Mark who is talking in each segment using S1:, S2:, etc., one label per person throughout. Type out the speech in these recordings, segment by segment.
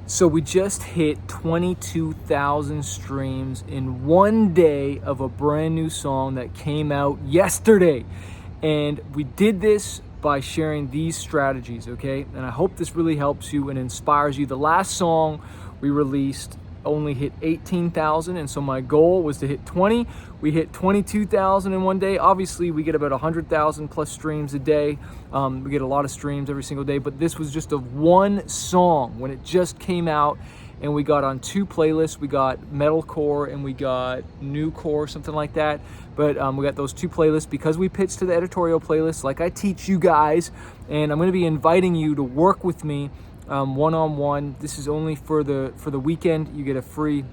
S1: So we just hit 22,000 streams in one day of a brand new song that came out yesterday. And we did this by sharing these strategies, okay? And I hope this really helps you and inspires you. The last song we released only hit 18,000, and so my goal was to hit 20. We hit 22,000 in one day. Obviously, we get about 100,000 plus streams a day. We get a lot of streams every single day, but this was just of one song when it just came out, and we got on 2 playlists. We got metalcore and we got newcore, something like that. But we got those 2 playlists because we pitched to the editorial playlist like I teach you guys, and I'm going to be inviting you to work with me one-on-one. This is only for the weekend. You get a free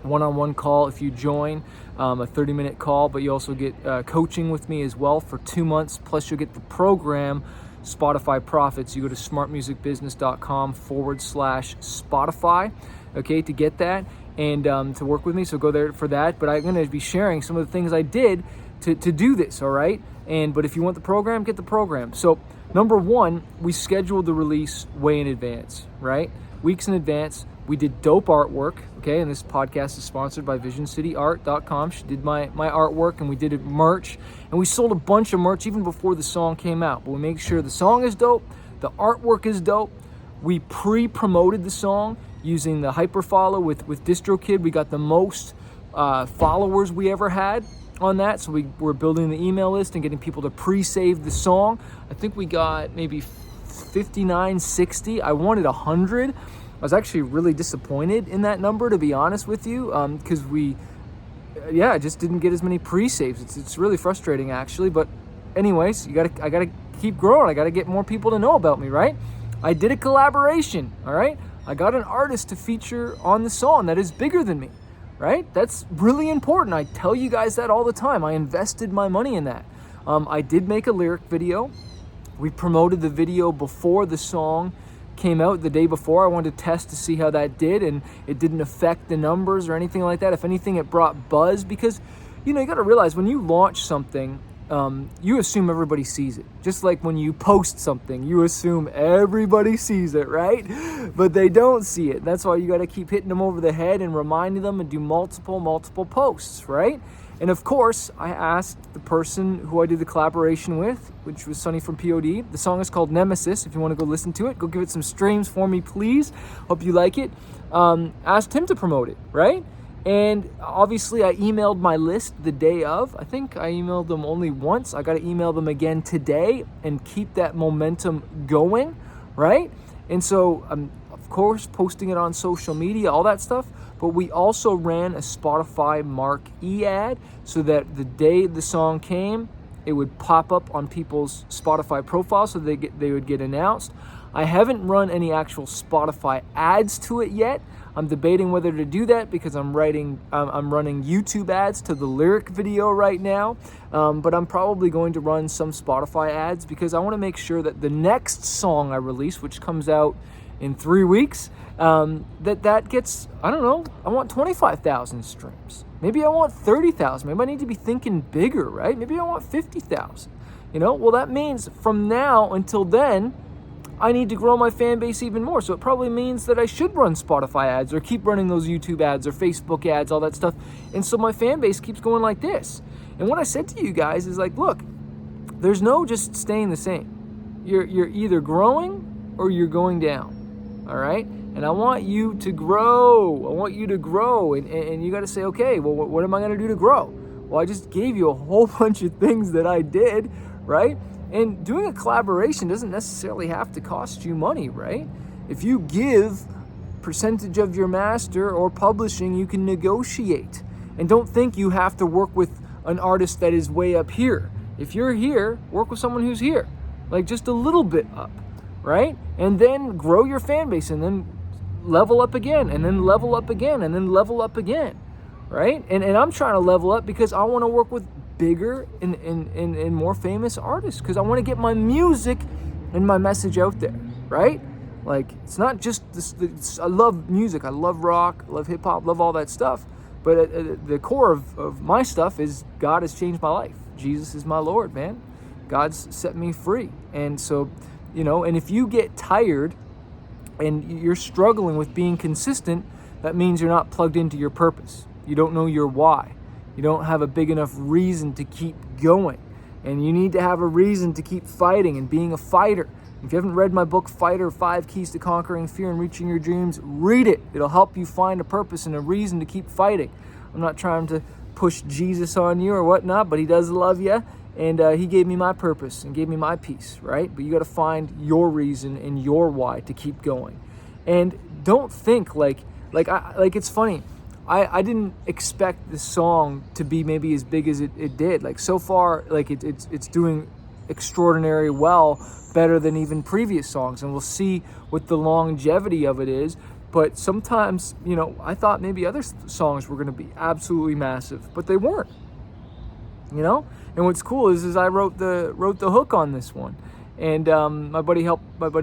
S1: one-on-one call if you join, a 30-minute call, but you also get coaching with me as well for 2 months, plus you'll get the program Spotify Profits. You go to smartmusicbusiness.com/Spotify, okay, to get that and to work with me. So go there for that. But I'm going to be sharing some of the things I did to do this, all right? But if you want the program, get the program. So number 1, we scheduled the release way in advance, right? Weeks in advance. We did dope artwork, okay? And this podcast is sponsored by VisionCityArt.com. She did my artwork, and we did merch. And we sold a bunch of merch even before the song came out. But we make sure the song is dope, the artwork is dope. We pre-promoted the song using the hyperfollow with DistroKid. We got the most followers we ever had on that, so we were building the email list and getting people to pre-save the song. I think we got maybe 59, 60. I wanted 100. I was actually really disappointed in that number, to be honest with you, because I just didn't get as many pre-saves. It's really frustrating, actually. But anyways, I gotta keep growing. I gotta get more people to know about me, right? I did a collaboration, all right? I got an artist to feature on the song that is bigger than me, right? That's really important. I tell you guys that all the time. I invested my money in that. I did make a lyric video. We promoted the video before the song came out, the day before. I wanted to test to see how that did, and it didn't affect the numbers or anything like that. If anything, it brought buzz because, you got to realize when you launch something, you assume everybody sees it. Just like when you post something, you assume everybody sees it, right? But they don't see it. That's why you got to keep hitting them over the head and reminding them and do multiple posts, right? And of course, I asked the person who I did the collaboration with, which was Sonny from POD. The song is called Nemesis. If you want to go listen to it, go give it some streams for me, please. Hope you like it. Asked him to promote it, right? And obviously, I emailed my list the day of. I think I emailed them only once. I got to email them again today and keep that momentum going, right? And so I'm, of course, posting it on social media, all that stuff. But we also ran a Spotify Marquee ad so that the day the song came, it would pop up on people's Spotify profiles so they would get announced. I haven't run any actual Spotify ads to it yet. I'm debating whether to do that because I'm running YouTube ads to the lyric video right now. But I'm probably going to run some Spotify ads because I want to make sure that the next song I release, which comes out in 3 weeks, that gets, I don't know, I want 25,000 streams. Maybe I want 30,000. Maybe I need to be thinking bigger, right? Maybe I want 50,000. Well, that means from now until then, I need to grow my fan base even more. So it probably means that I should run Spotify ads or keep running those YouTube ads or Facebook ads, all that stuff. And so my fan base keeps going like this. And what I said to you guys is like, look, there's no just staying the same. You're either growing or you're going down. All right? And I want you to grow. I want you to grow. And you got to say, okay, well, what am I going to do to grow? Well, I just gave you a whole bunch of things that I did, right? And doing a collaboration doesn't necessarily have to cost you money, right? If you give percentage of your master or publishing, you can negotiate. And don't think you have to work with an artist that is way up here. If you're here, work with someone who's here, like just a little bit up, right? And then grow your fan base and then level up again and then level up again and then level up again, right? And I'm trying to level up because I want to work with bigger and more famous artists because I want to get my music and my message out there, right? Like, it's not just this, I love music, I love rock, I love hip-hop, love all that stuff, but at the core of my stuff is God has changed my life. Jesus is my Lord, man. God's set me free. And so, and if you get tired and you're struggling with being consistent, that means you're not plugged into your purpose. You don't know your why. You don't have a big enough reason to keep going. And you need to have a reason to keep fighting and being a fighter. If you haven't read my book, Fighter, 5 Keys to Conquering Fear and Reaching Your Dreams, read it. It'll help you find a purpose and a reason to keep fighting. I'm not trying to push Jesus on you or whatnot, but he does love you. And he gave me my purpose and gave me my peace, right? But you got to find your reason and your why to keep going. And don't think like it's funny. I didn't expect this song to be maybe as big as it did. Like so far, like it's doing extraordinary well, better than even previous songs. And we'll see what the longevity of it is. But sometimes, I thought maybe other songs were going to be absolutely massive, but they weren't. And what's cool is I wrote the hook on this one, and my buddy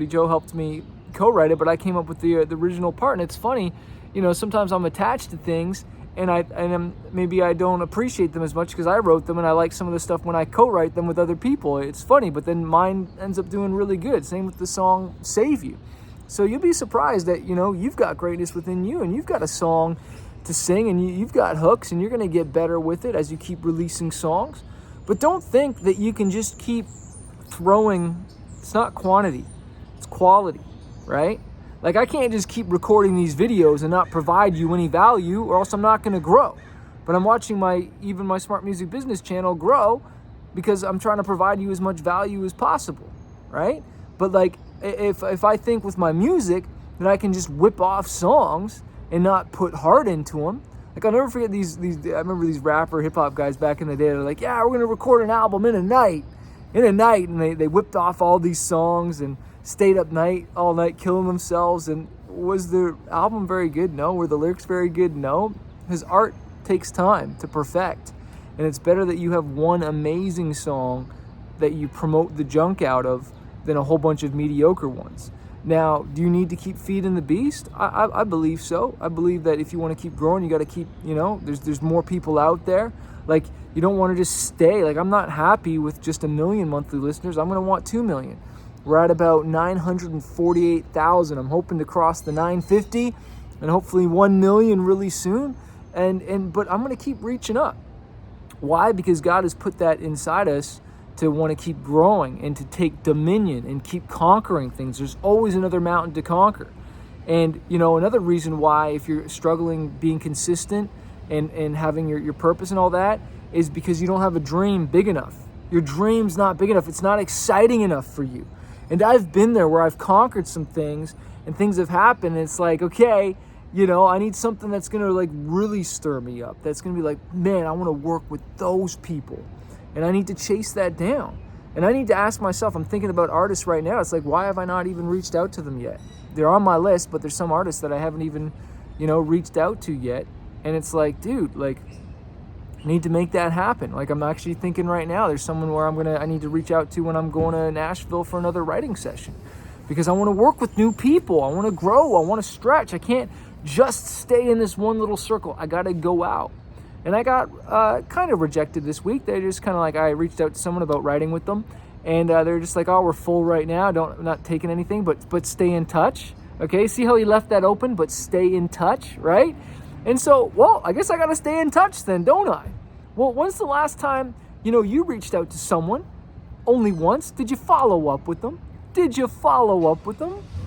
S1: Joe helped me co-write it, but I came up with the original part. And it's funny, sometimes I'm attached to things, and maybe I don't appreciate them as much because I wrote them, and I like some of the stuff when I co-write them with other people. It's funny, but then mine ends up doing really good. Same with the song "Save You." So you'll be surprised that you've got greatness within you, and you've got a song to sing, and you've got hooks, and you're going to get better with it as you keep releasing songs. But don't think that you can just keep throwing. It's not quantity, it's quality, right? Like I can't just keep recording these videos and not provide you any value, or else I'm not going to grow. But I'm watching my Smart Music Business channel grow because I'm trying to provide you as much value as possible, right? But like if I think with my music that I can just whip off songs and not put heart into them. Like I'll never forget these I remember these rapper hip hop guys back in the day. They're like, yeah, we're gonna record an album in a night, and they whipped off all these songs and stayed up all night killing themselves. And was the album very good? No. Were the lyrics very good? No. His art takes time to perfect, and it's better that you have one amazing song that you promote the junk out of than a whole bunch of mediocre ones. Now, do you need to keep feeding the beast? I believe so. I believe that if you want to keep growing, you got to keep, there's more people out there. Like, you don't want to just stay. Like, I'm not happy with just 1 million monthly listeners. I'm going to want 2 million. We're at about 948,000. I'm hoping to cross the 950 and hopefully 1 million really soon. But I'm going to keep reaching up. Why? Because God has put that inside us to want to keep growing and to take dominion and keep conquering things. There's always another mountain to conquer. And, another reason why, if you're struggling being consistent and having your purpose and all that, is because you don't have a dream big enough. Your dream's not big enough. It's not exciting enough for you. And I've been there where I've conquered some things and things have happened. And it's like, okay, I need something that's going to like really stir me up. That's going to be like, man, I want to work with those people. And I need to chase that down. And I need to ask myself, I'm thinking about artists right now. It's like, why have I not even reached out to them yet? They're on my list, but there's some artists that I haven't even, reached out to yet. And it's like, dude, like, I need to make that happen. Like, I'm actually thinking right now, there's someone where I need to reach out to when I'm going to Nashville for another writing session. Because I want to work with new people. I want to grow. I want to stretch. I can't just stay in this one little circle. I got to go out. And I got kind of rejected this week. They're just kind of like, I reached out to someone about writing with them, and they're just like, oh, we're full right now. Not taking anything, but stay in touch. Okay, see how he left that open, but stay in touch, right? And so, well, I guess I got to stay in touch then, don't I? Well, when's the last time, you reached out to someone? Only once? Did you follow up with them?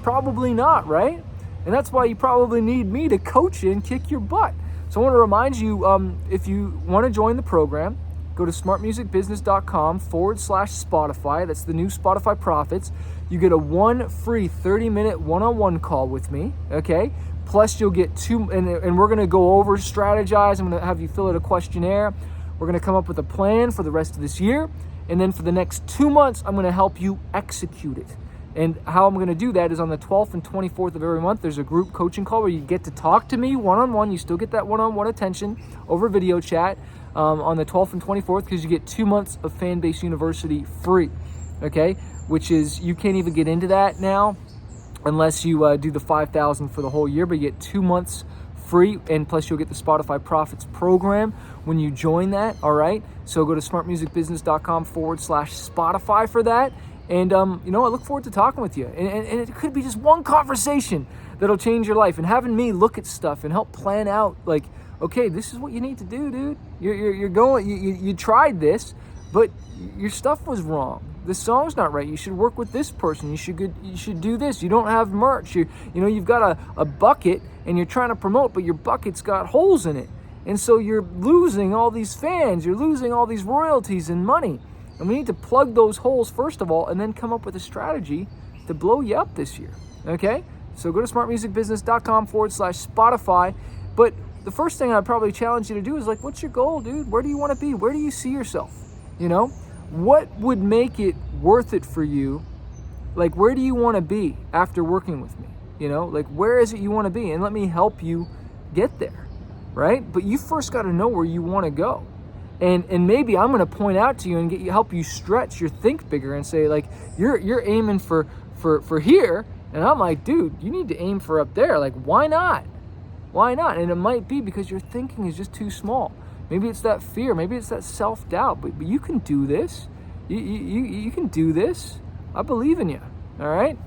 S1: Probably not, right? And that's why you probably need me to coach you and kick your butt. So I want to remind you, if you want to join the program, go to smartmusicbusiness.com/Spotify. That's the new Spotify Profits. You get a one free 30-minute one-on-one call with me, okay? Plus you'll get 2, and we're going to go over, strategize. I'm going to have you fill out a questionnaire. We're going to come up with a plan for the rest of this year. And then for the next 2 months, I'm going to help you execute it. And how I'm going to do that is on the 12th and 24th of every month, there's a group coaching call where you get to talk to me one-on-one. You still get that one-on-one attention over video chat on the 12th and 24th, because you get 2 months of Fanbase University free, okay? Which is, you can't even get into that now unless you do the $5,000 for the whole year, but you get 2 months free, and plus you'll get the Spotify Profits program when you join that, all right? So go to smartmusicbusiness.com/Spotify for that. And, you know, I look forward to talking with you. And it could be just one conversation that'll change your life, and having me look at stuff and help plan out, like, okay, this is what you need to do, dude. You're going, you tried this, but your stuff was wrong. This song's not right. You should work with this person. You should do this. You don't have merch. You know, you've got a bucket and you're trying to promote, but your bucket's got holes in it. And so you're losing all these fans. You're losing all these royalties and money. And we need to plug those holes first of all, and then come up with a strategy to blow you up this year. Okay? So go to smartmusicbusiness.com/Spotify. But the first thing I'd probably challenge you to do is, like, what's your goal, dude? Where do you want to be? Where do you see yourself? You know? What would make it worth it for you? Like, where do you want to be after working with me? You know? Like, where is it you want to be? And let me help you get there. Right? But you first got to know where you want to go. And maybe I'm going to point out to you and help you stretch your think bigger and say, like, you're aiming for here, and I'm like, dude, you need to aim for up there. Like, why not? Why not? And it might be because your thinking is just too small. Maybe it's that fear. Maybe it's that self-doubt. But you can do this. You can do this. I believe in you. All right?